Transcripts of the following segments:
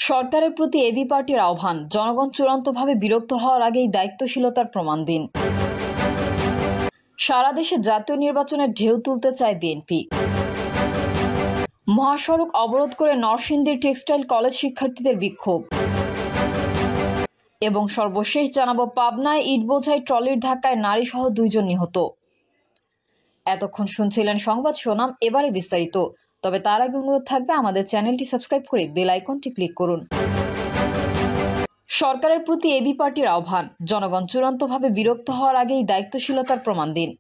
সরকারের প্রতি এবি পার্টির আহ্বান, জনগণ চূড়ান্তভাবে বিরক্ত হওয়ার আগেই দায়িত্বশীলতার প্রমাণ দিন। সারা দেশে জাতীয় নির্বাচনের ঢেউ তুলতে চায় বিএনপি। মহাসড়ক অবরোধ করে নরসিংদীর টেক্সটাইল কলেজ শিক্ষার্থীদের বিক্ষোভ। এবং সর্বশেষ জানাবো, পাবনায় ইট বোঝাই ট্রলির ধাক্কায় নারী সহ 2 জন নিহত। এতক্ষণ শুনছিলেন সংবাদ শিরোনাম, এবারে বিস্তারিত। তবে তার আগে অনুরোধ থাকবে আমাদের চ্যানেলটি সাবস্ক্রাইব করে বেল আইকনটি ক্লিক করুন। সরকারের প্রতি এবি পার্টির আহ্বান, জনগণ চূড়ান্তভাবে বিরক্ত হওয়ার আগেই দায়িত্বশীলতার প্রমাণ দিন।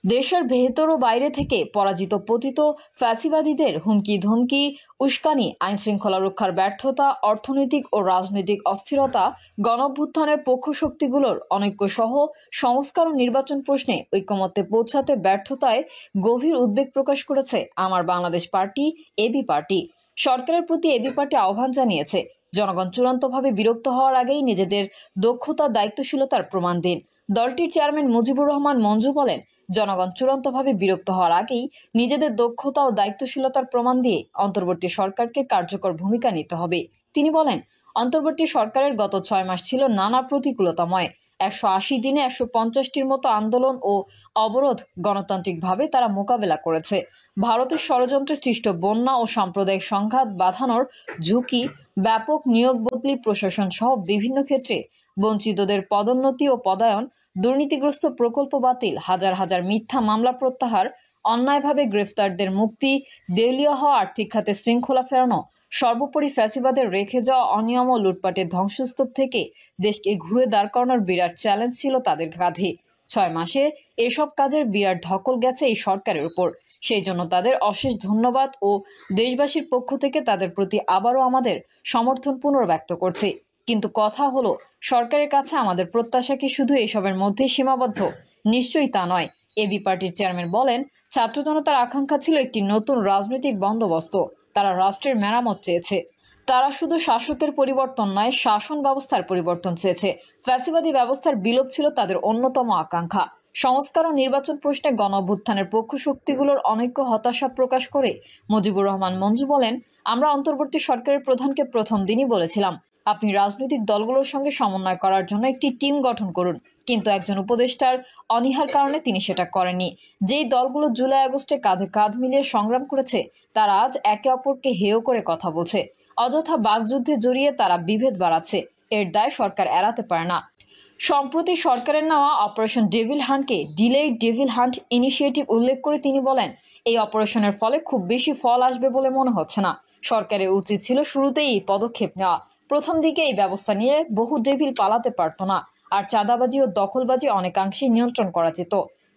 দেশের ভেতর ও বাইরে থেকে পরাজিত পতিত ফ্যাসিবাদীদের হুমকি ধমকি, উস্কানি, আইনশৃঙ্খলা রক্ষার ব্যর্থতা, অর্থনৈতিক ও রাজনৈতিক অস্থিরতা, গণঅভ্যুত্থানের পক্ষশক্তিগুলোর অনৈক্য সহ সংস্কার ও নির্বাচন প্রশ্নে ঐকমত্যে পৌঁছাতে ব্যর্থতায় গভীর উদ্বেগ প্রকাশ করেছে আমার বাংলাদেশ পার্টি, এবি পার্টি। সরকারের প্রতি এবি পার্টি আহ্বান জানিয়েছে, জনগণ চূড়ান্তভাবে বিরক্ত হওয়ার আগেই নিজেদের দক্ষতা, দায়িত্বশীলতার প্রমাণ দিন। দলটির চেয়ারম্যান মুজিবুর রহমান মঞ্জু বলেন, জনগণ চূড়ান্তভাবে বিরক্ত হওয়ার আগেই নিজেদের দক্ষতা ও দায়িত্বশীলতার প্রমাণ দিয়ে অন্তর্বর্তী সরকারকে কার্যকর ভূমিকা নিতে হবে। তিনি বলেন, অন্তর্বর্তী সরকারের গত 6 মাস ছিল নানা প্রতিকূলতাময়। 180 দিনে 150টির মতো আন্দোলন ও অবরোধ গণতান্ত্রিকভাবে তারা মোকাবেলা করেছে। ভারতের ষড়যন্ত্রে সৃষ্ট বন্যা ও সাম্প্রদায়িক সংঘাত বাঁধানোর ঝুঁকি, ব্যাপক নিয়োগ বদলি, প্রশাসন সহ বিভিন্ন ক্ষেত্রে বঞ্চিতদের পদোন্নতি ও পদায়ন, দুর্নীতিগ্রস্ত প্রকল্প বাতিল, হাজার হাজার মিথ্যা মামলা প্রত্যাহার, অন্যায়ভাবে গ্রেফতারদের মুক্তি, দেউলিয়া হওয়া আর্থিক খাতে শৃঙ্খলা ফেরানো, সর্বোপরি ফ্যাসিবাদের রেখে যাওয়া অনিয়ম ও লুটপাটের ধ্বংসস্তূপ থেকে দেশকে ঘুরে দাঁড় করানোর বিরাট চ্যালেঞ্জ ছিল তাদের কাঁধে। 6 মাসে এসব কাজের বিরাট ধকল গেছে এই সরকারের উপর। সেই জন্য তাদের অশেষ ধন্যবাদ ও দেশবাসীর পক্ষ থেকে তাদের প্রতি আবারও আমাদের সমর্থন পুনর্ব্যক্ত করছি। কিন্তু কথা হলো, সরকারের কাছে আমাদের প্রত্যাশা কি শুধু এসবের মধ্যেই সীমাবদ্ধ? নিশ্চয়ই তা নয়। এবি পার্টির চেয়ারম্যান বলেন, ছাত্র জনতার আকাঙ্ক্ষা ছিল একটি নতুন রাজনৈতিক বন্দোবস্ত। তারা রাষ্ট্রের মেরামত চেয়েছে। তারা শুধু শাসকের পরিবর্তন নয়, শাসন ব্যবস্থার পরিবর্তন চেয়েছে। ফ্যাসিবাদী ব্যবস্থার বিলোপ ছিল তাদের অন্যতম আকাঙ্ক্ষা। সংস্কার ও নির্বাচন প্রশ্নে গণঅভ্যুত্থানের পক্ষ শক্তিগুলোর অনৈক্য হতাশা প্রকাশ করে মুজিবুর রহমান মঞ্জু বলেন, আমরা অন্তর্বর্তী সরকারের প্রধানকে প্রথম দিনই বলেছিলাম, আপনি রাজনৈতিক দলগুলোর সঙ্গে সমন্বয় করার জন্য একটি টিম গঠন করুন। কিন্তু একজন উপদেষ্টার অনীহার কারণে তিনি সেটা করেননি। যেই দলগুলো জুলাই আগস্টে কাঁধে কাঁধ মিলিয়ে সংগ্রাম করেছে, তারা আজ একে অপরকে হেয় করে কথা বলছে। অযথা বাকযুদ্ধে জড়িয়ে তারা বিভেদ বাড়াচ্ছে। এর দায় সরকার এড়াতে পারে না। সম্প্রতি সরকারের নেওয়া অপারেশন ডেভিল হান্টকে ডিলেইড ডেভিল হান্ট ইনিশিয়েটিভ উল্লেখ করে তিনি বলেন, এই অপারেশনের ফলে খুব বেশি ফল আসবে বলে মনে হচ্ছে না। সরকারের উচিত ছিল শুরুতেই এই পদক্ষেপ নেওয়া। প্রথম দিকে এই ব্যবস্থা নিয়ে বহু ডেভিল পালাতে পারত না, আর চাঁদাবাজি ও দখলবাজি অনেকাংশেই নিয়ন্ত্রণ করা যেত।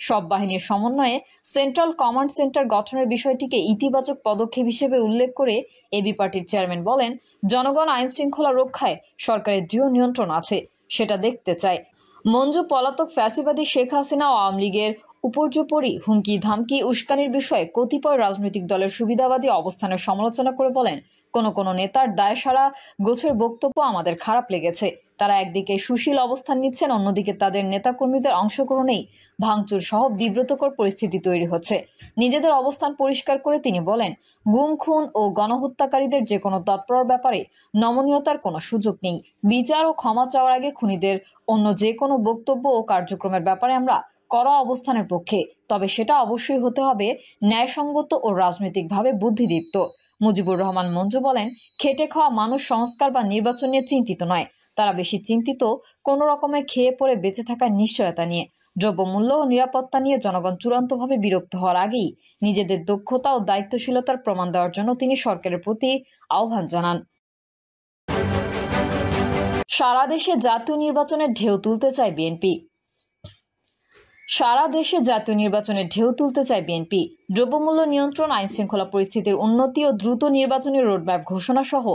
সব বাহিনীর সমন্বয়ে সেন্ট্রাল কমান্ড সেন্টার গঠনের বিষয়টিকে ইতিবাচক পদক্ষেপ হিসেবে উল্লেখ করে এবি পার্টির চেয়ারম্যান বলেন, জনগণ আইন শৃঙ্খলা রক্ষায় সরকারের দৃঢ় নিয়ন্ত্রণ আছে, সেটা দেখতে চায়। মঞ্জু পলাতক ফ্যাসিবাদী শেখ হাসিনা ও আওয়ামী লীগের উপর্যুপরি হুমকি ধামকি, উস্কানির বিষয়ে কতিপয় রাজনৈতিক দলের সুবিধাবাদী অবস্থানের সমালোচনা করে বলেন, কোনো নেতার দায়সারা গোছের বক্তব্য আমাদের খারাপ লেগেছে। তারা একদিকে সুশীল অবস্থান নিচ্ছেন, অন্যদিকে তাদের নেতাকর্মীদের অংশগ্রহণেই ভাঙচুর সহ বিব্রতকর পরিস্থিতি তৈরি হচ্ছে। নিজেদের অবস্থান পরিষ্কার করে তিনি বলেন, গুম, খুন ও গণহত্যাকারীদের যে কোনো তৎপর ব্যাপারে নমনীয়তার কোনো সুযোগ নেই। বিচার ও ক্ষমা চাওয়ার আগে খুনিদের অন্য যে কোনো বক্তব্য ও কার্যক্রমের ব্যাপারে আমরা কড়া অবস্থানের পক্ষে, তবে সেটা অবশ্যই হতে হবে ন্যায়সঙ্গত ও রাজনৈতিকভাবে বুদ্ধিদীপ্ত। মুজিবুর রহমান মঞ্জু বলেন, খেটে খাওয়া মানুষ সংস্কার বা নির্বাচন নিয়ে চিন্তিত নয়, তারা বেশি চিন্তিত কোনো রকমে খেয়ে পড়ে বেঁচে থাকার নিশ্চয়তা নিয়ে। দ্রব্যমূল্য ও নিরাপত্তা নিয়ে জনগণ চূড়ান্তভাবে বিরক্ত হওয়ার আগেই নিজেদের দক্ষতা ও দায়িত্বশীলতার প্রমাণ দেওয়ার জন্য তিনি সরকারের প্রতি আহ্বান জানান। সারা দেশে জাতীয় নির্বাচনের ঢেউ তুলতে চায় বিএনপি। সারা দেশে জাতীয় নির্বাচনের ঢেউ তুলতে চায় বিএনপি। দ্রব্যমূল্য নিয়ন্ত্রণ, আইন শৃঙ্খলা পরিস্থিতির উন্নতি ও দ্রুত নির্বাচনী রোডম্যাপ ঘোষণা সহ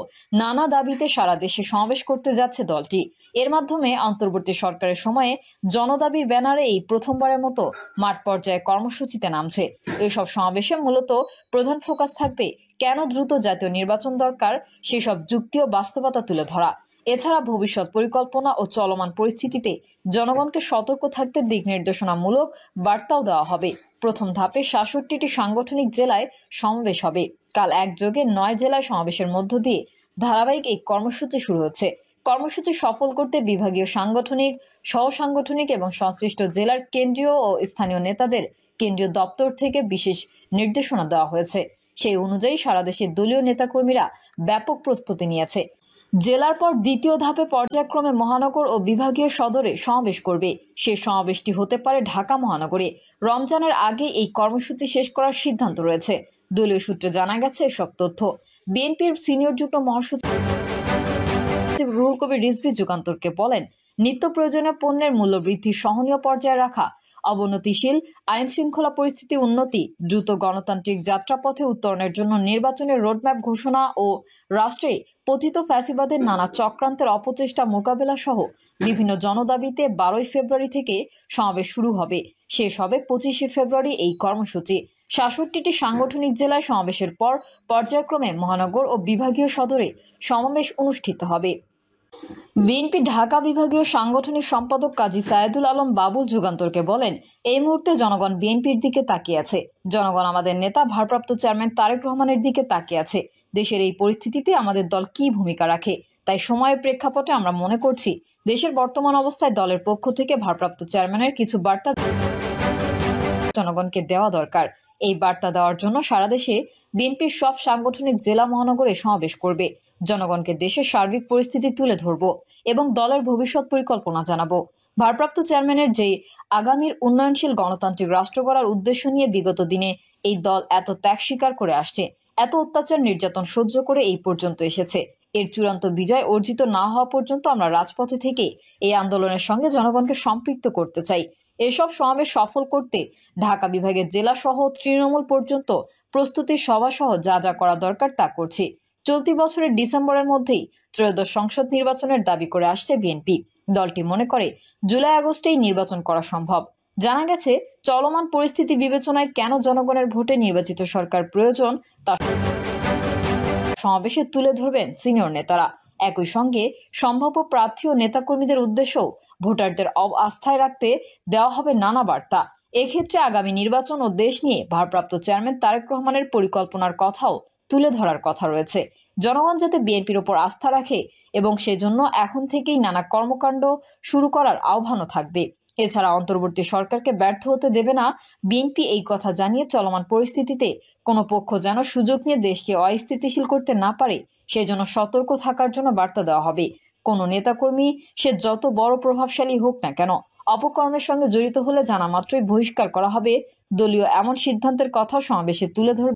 নানা দাবিতে সারা দেশে সমাবেশ করতে যাচ্ছে দলটি। এর মাধ্যমে অন্তর্বর্তী সরকারের সময়ে জনদাবির ব্যানারে এই প্রথমবারের মতো মাঠ পর্যায়ে কর্মসূচিতে নামছে। এসব সমাবেশে মূলত প্রধান ফোকাস থাকবে কেন দ্রুত জাতীয় নির্বাচন দরকার সেসব যুক্তি ও বাস্তবতা তুলে ধরা। এছাড়া ভবিষ্যৎ পরিকল্পনা ও চলমান পরিস্থিতিতে জনগণকে সতর্ক থাকতে দিক নির্দেশনামূলক বার্তাও দেওয়া হবে। প্রথম ধাপে ৬৭টি সাংগঠনিক জেলায় সমাবেশ হবে। কাল একযোগে ৯ জেলায় সমাবেশের মধ্য দিয়ে ধারাবাহিক এই কর্মসূচি শুরু হচ্ছে। কর্মসূচি সফল করতে বিভাগীয় সাংগঠনিক, সহসাংগঠনিক এবং সংশ্লিষ্ট জেলার কেন্দ্রীয় ও স্থানীয় নেতাদের কেন্দ্রীয় দপ্তর থেকে বিশেষ নির্দেশনা দেওয়া হয়েছে। সেই অনুযায়ী সারা দেশের দলীয় নেতাকর্মীরা ব্যাপক প্রস্তুতি নিয়েছে। জেলার পর দ্বিতীয় ধাপে পর্যায়ক্রমে মহানগর ও বিভাগীয় সদরে সমাবেশ করবে। সেই সমাবেশটি হতে পারে ঢাকা মহানগরে। রমজানের আগে এই কর্মসূচি শেষ করার সিদ্ধান্ত রয়েছে। দলীয় সূত্রে জানা গেছে এসব তথ্য। বিএনপির সিনিয়র যুগ্ম মহাসচিব রুহুল কবির রিজভী যুগান্তরকে বলেন, নিত্য প্রয়োজনীয় পণ্যের মূল্য বৃদ্ধি সহনীয় পর্যায়ে রাখা, অবনতিশীল আইন শৃঙ্খলা পরিস্থিতি উন্নতি, দ্রুত গণতান্ত্রিক যাত্রাপথে উত্তরণের জন্য নির্বাচনের রোডম্যাপ ঘোষণা ও রাষ্ট্রে পতিত ফ্যাসিবাদের নানা চক্রান্তের অপচেষ্টা মোকাবেলা সহ বিভিন্ন জনদাবিতে 12 ফেব্রুয়ারি থেকে সমাবেশ শুরু হবে। শেষ হবে 25 ফেব্রুয়ারি এই কর্মসূচি। ৬৭টি সাংগঠনিক জেলায় সমাবেশের পর পর্যায়ক্রমে মহানগর ও বিভাগীয় সদরে সমাবেশ অনুষ্ঠিত হবে। বিএনপি ঢাকা বিভাগীয় সাংগঠনিক সম্পাদক কাজী সায়েদুল আলম বাবুল যুগান্তরকে বলেন, এই মুহূর্তে জনগণ বিএনপির দিকে তাকিয়ে আছে। জনগণ আমাদের নেতা ভারপ্রাপ্ত চেয়ারম্যান তারেক রহমানের দিকে তাকিয়ে আছে। দেশের এই পরিস্থিতিতে আমাদের দল কী ভূমিকা রাখে, তাই সময়ের প্রেক্ষাপটে আমরা মনে করছি দেশের বর্তমান অবস্থায় দলের পক্ষ থেকে ভারপ্রাপ্ত চেয়ারম্যানের কিছু বার্তা জনগণকে দেওয়া দরকার। এই বার্তা দেওয়ার জন্য সারা দেশে বিএনপির সব সাংগঠনিক জেলা মহানগরে সমাবেশ করবে। জনগণকে দেশের সার্বিক পরিস্থিতি তুলে ধরব এবং দলের ভবিষ্যৎ পরিকল্পনা জানাবো। ভারপ্রাপ্ত চেয়ারম্যানের যে আগামীর উন্নয়নশীল গণতান্ত্রিক রাষ্ট্র গড়ার উদ্দেশ্য নিয়ে বিগত দিনে এই দল এত ত্যাগ স্বীকার করে আসছে, এত অত্যাচার নির্যাতন সহ্য করে এই পর্যন্ত এসেছে। এর চূড়ান্ত বিজয় অর্জিত না হওয়া পর্যন্ত আমরা রাজপথে থেকে এই আন্দোলনের সঙ্গে জনগণকে সম্পৃক্ত করতে চাই। এসব সমাবেশ সফল করতে ঢাকা বিভাগের জেলা সহ তৃণমূল পর্যন্ত প্রস্তুতি সভা সহ যা যা করা দরকার তা করছি। চলতি বছরের ডিসেম্বরের মধ্যেই ত্রয়োদশ সংসদ নির্বাচনের দাবি করে আসছে বিএনপি। দলটি মনে করে জুলাই আগস্টেই নির্বাচন করা সম্ভব। জানা গেছে, চলমান পরিস্থিতি বিবেচনায় কেন জনগণের ভোটে নির্বাচিত সরকার প্রয়োজন তা সমাবেশে তুলে ধরবেন সিনিয়র নেতারা। একই সঙ্গে সম্ভাব্য প্রার্থী ও নেতাকর্মীদের উদ্দেশ্যেও ভোটারদের আস্থায় রাখতে দেওয়া হবে নানা বার্তা। এক্ষেত্রে আগামী নির্বাচন ও দেশ নিয়ে ভারপ্রাপ্ত চেয়ারম্যান তারেক রহমানের পরিকল্পনার কথাও তুলে ধরার কথা রয়েছে। জনগণ যাতে বিএনপির ওপর আস্থা রাখে এবং সেজন্য এখন থেকেই নানা কর্মকাণ্ড শুরু করার আহ্বানও থাকবে। এছাড়া অন্তর্বর্তী সরকারকে ব্যর্থ হতে দেবে না বিএনপি এই কথা জানিয়ে চলমান পরিস্থিতিতে কোনো পক্ষ যেন সুযোগ নিয়ে দেশকে অস্থিতিশীল করতে না পারে সেজন্য সতর্ক থাকার জন্য বার্তা দেওয়া হবে। কোনো নেতাকর্মী সে যত বড় প্রভাবশালী হোক না কেন, অপকর্মের সঙ্গে জড়িত হলে জানা মাত্রই বহিষ্কার করা হবে। দলীয় এমন সিদ্ধান্তের কথাও সমাবেশে তুলে ধরবে।